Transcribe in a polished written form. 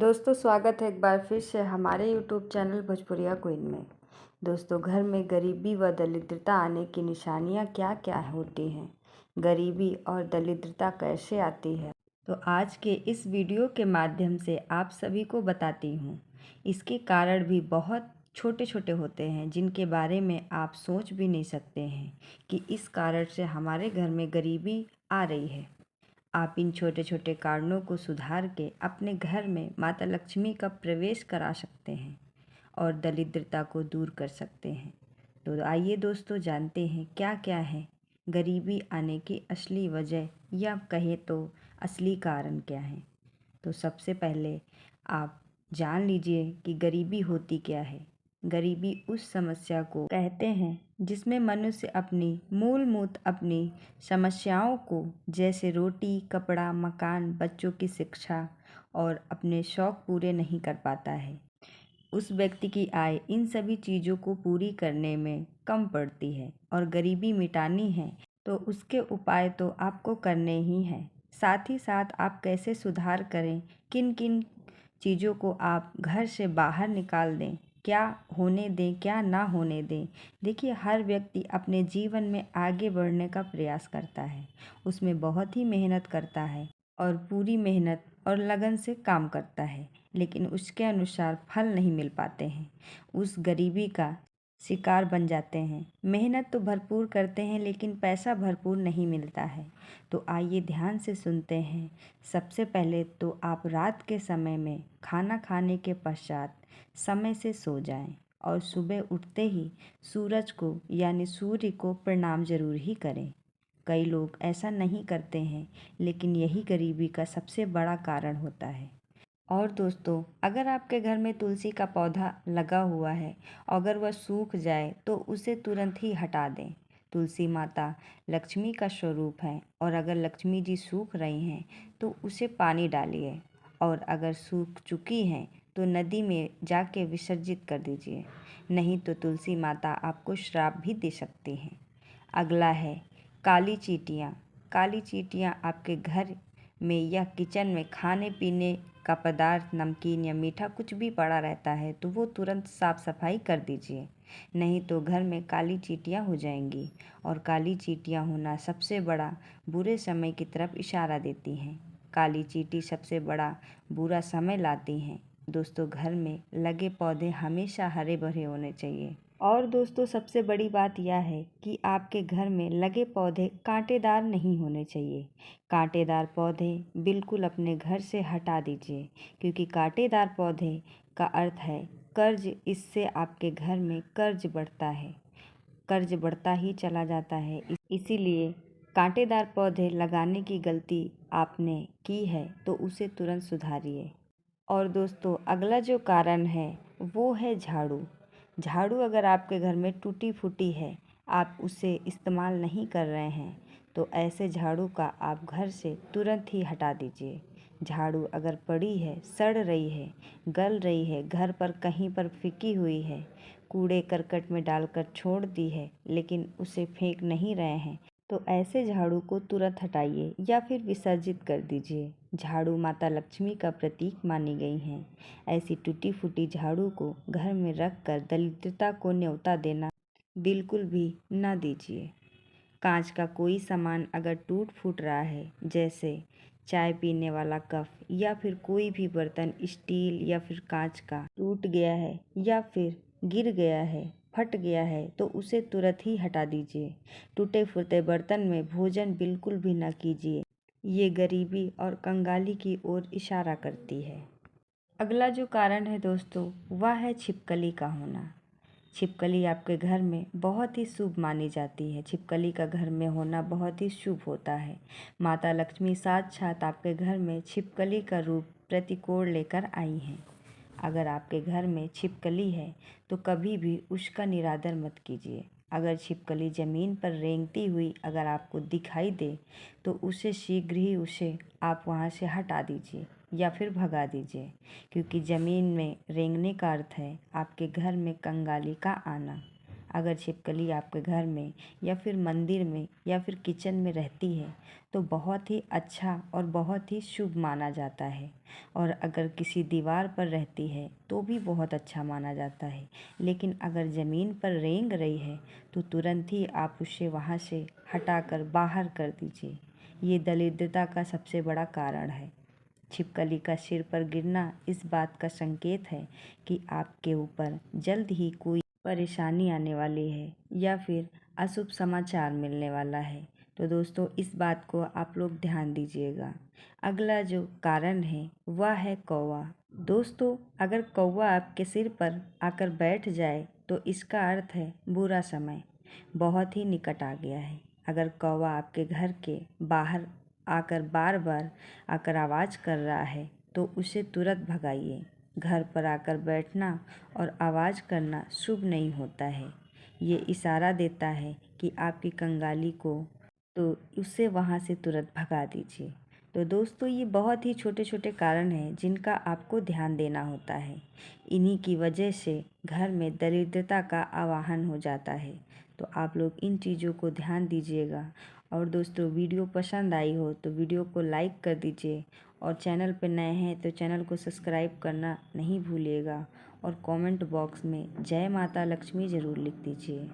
दोस्तों स्वागत है एक बार फिर से हमारे यूट्यूब चैनल भोजपुरिया क्वीन में। दोस्तों घर में गरीबी व दरिद्रता आने की निशानियां क्या क्या होती हैं, गरीबी और दरिद्रता कैसे आती है, तो आज के इस वीडियो के माध्यम से आप सभी को बताती हूँ। इसके कारण भी बहुत छोटे छोटे होते हैं जिनके बारे में आप सोच भी नहीं सकते हैं कि इस कारण से हमारे घर में गरीबी आ रही है। आप इन छोटे छोटे कारणों को सुधार के अपने घर में माता लक्ष्मी का प्रवेश करा सकते हैं और दरिद्रता को दूर कर सकते हैं। तो आइए दोस्तों जानते हैं क्या क्या है गरीबी आने की असली वजह या कहें तो असली कारण क्या है। तो सबसे पहले आप जान लीजिए कि गरीबी होती क्या है। गरीबी उस समस्या को कहते हैं जिसमें मनुष्य अपनी समस्याओं को जैसे रोटी, कपड़ा, मकान, बच्चों की शिक्षा और अपने शौक पूरे नहीं कर पाता है। उस व्यक्ति की आय इन सभी चीज़ों को पूरी करने में कम पड़ती है और गरीबी मिटानी है तो उसके उपाय तो आपको करने ही हैं। साथ ही साथ आप कैसे सुधार करें, किन किन चीज़ों को आप घर से बाहर निकाल दें, क्या होने दें क्या ना होने दें। देखिए हर व्यक्ति अपने जीवन में आगे बढ़ने का प्रयास करता है, उसमें बहुत ही मेहनत करता है और पूरी मेहनत और लगन से काम करता है, लेकिन उसके अनुसार फल नहीं मिल पाते हैं। उस गरीबी का शिकार बन जाते हैं। मेहनत तो भरपूर करते हैं लेकिन पैसा भरपूर नहीं मिलता है। तो आइए ध्यान से सुनते हैं। सबसे पहले तो आप रात के समय में खाना खाने के पश्चात समय से सो जाएं और सुबह उठते ही सूरज को यानी सूर्य को प्रणाम जरूर ही करें। कई लोग ऐसा नहीं करते हैं लेकिन यही गरीबी का सबसे बड़ा कारण होता है। और दोस्तों अगर आपके घर में तुलसी का पौधा लगा हुआ है, अगर वह सूख जाए तो उसे तुरंत ही हटा दें। तुलसी माता लक्ष्मी का स्वरूप है और अगर लक्ष्मी जी सूख रही हैं तो उसे पानी डालिए और अगर सूख चुकी हैं तो नदी में जाके विसर्जित कर दीजिए, नहीं तो तुलसी माता आपको श्राप भी दे सकती हैं। अगला है काली चींटियाँ। काली चींटियाँ आपके घर में या किचन में खाने पीने का पदार्थ, नमकीन या मीठा कुछ भी पड़ा रहता है तो वो तुरंत साफ सफाई कर दीजिए, नहीं तो घर में काली चींटियाँ हो जाएंगी और काली चींटियाँ होना सबसे बड़ा बुरे समय की तरफ इशारा देती हैं। काली चींटी सबसे बड़ा बुरा समय लाती हैं। दोस्तों घर में लगे पौधे हमेशा हरे भरे होने चाहिए। और दोस्तों सबसे बड़ी बात यह है कि आपके घर में लगे पौधे कांटेदार नहीं होने चाहिए। कांटेदार पौधे बिल्कुल अपने घर से हटा दीजिए, क्योंकि कांटेदार पौधे का अर्थ है कर्ज। इससे आपके घर में कर्ज बढ़ता है, कर्ज बढ़ता ही चला जाता है। इसीलिए कांटेदार पौधे लगाने की गलती आपने की है तो उसे तुरंत सुधारिए। और दोस्तों अगला जो कारण है वो है झाड़ू। झाड़ू अगर आपके घर में टूटी फूटी है, आप उसे इस्तेमाल नहीं कर रहे हैं तो ऐसे झाड़ू का आप घर से तुरंत ही हटा दीजिए। झाड़ू अगर पड़ी है, सड़ रही है, गल रही है, घर पर कहीं पर फेंकी हुई है, कूड़े करकट में डालकर छोड़ दी है लेकिन उसे फेंक नहीं रहे हैं, तो ऐसे झाड़ू को तुरंत हटाइए या फिर विसर्जित कर दीजिए। झाड़ू माता लक्ष्मी का प्रतीक मानी गई हैं। ऐसी टूटी फूटी झाड़ू को घर में रख कर दरिद्रता को न्योता देना बिल्कुल भी न दीजिए। कांच का कोई सामान अगर टूट फूट रहा है, जैसे चाय पीने वाला कप या फिर कोई भी बर्तन स्टील या फिर कांच का टूट गया है या फिर गिर गया है, फट गया है, तो उसे तुरंत ही हटा दीजिए। टूटे फूटे बर्तन में भोजन बिल्कुल भी न कीजिए, ये गरीबी और कंगाली की ओर इशारा करती है। अगला जो कारण है दोस्तों वह है छिपकली का होना। छिपकली आपके घर में बहुत ही शुभ मानी जाती है। छिपकली का घर में होना बहुत ही शुभ होता है। माता लक्ष्मी साक्षात आपके घर में छिपकली का रूप प्रतिकोण लेकर आई हैं। अगर आपके घर में छिपकली है तो कभी भी उसका निरादर मत कीजिए। अगर छिपकली ज़मीन पर रेंगती हुई अगर आपको दिखाई दे तो उसे शीघ्र ही उसे आप वहाँ से हटा दीजिए या फिर भगा दीजिए, क्योंकि ज़मीन में रेंगने का अर्थ है आपके घर में कंगाली का आना। अगर छिपकली आपके घर में या फिर मंदिर में या फिर किचन में रहती है तो बहुत ही अच्छा और बहुत ही शुभ माना जाता है। और अगर किसी दीवार पर रहती है तो भी बहुत अच्छा माना जाता है। लेकिन अगर ज़मीन पर रेंग रही है तो तुरंत ही आप उसे वहाँ से हटाकर बाहर कर दीजिए। ये दरिद्रता का सबसे बड़ा कारण है। छिपकली का सिर पर गिरना इस बात का संकेत है कि आपके ऊपर जल्द ही कोई परेशानी आने वाली है या फिर अशुभ समाचार मिलने वाला है। तो दोस्तों, इस बात को आप लोग ध्यान दीजिएगा। अगला जो कारण है वह है कौवा। दोस्तों, अगर कौवा आपके सिर पर आकर बैठ जाए तो इसका अर्थ है बुरा समय बहुत ही निकट आ गया है। अगर कौवा आपके घर के बाहर आकर बार बार आकर आवाज़ कर रहा है तो उसे तुरंत भगाइए। घर पर आकर बैठना और आवाज़ करना शुभ नहीं होता है। ये इशारा देता है कि आपकी कंगाली को, तो उसे वहाँ से तुरंत भगा दीजिए। तो दोस्तों, ये बहुत ही छोटे छोटे कारण हैं जिनका आपको ध्यान देना होता है। इन्हीं की वजह से घर में दरिद्रता का आवाहन हो जाता है। तो आप लोग इन चीज़ों को ध्यान दीजिएगा। और दोस्तों, वीडियो पसंद आई हो तो वीडियो को लाइक कर दीजिए और चैनल पर नए हैं तो चैनल को सब्सक्राइब करना नहीं भूलिएगा। और कमेंट बॉक्स में जय माता लक्ष्मी ज़रूर लिख दीजिए।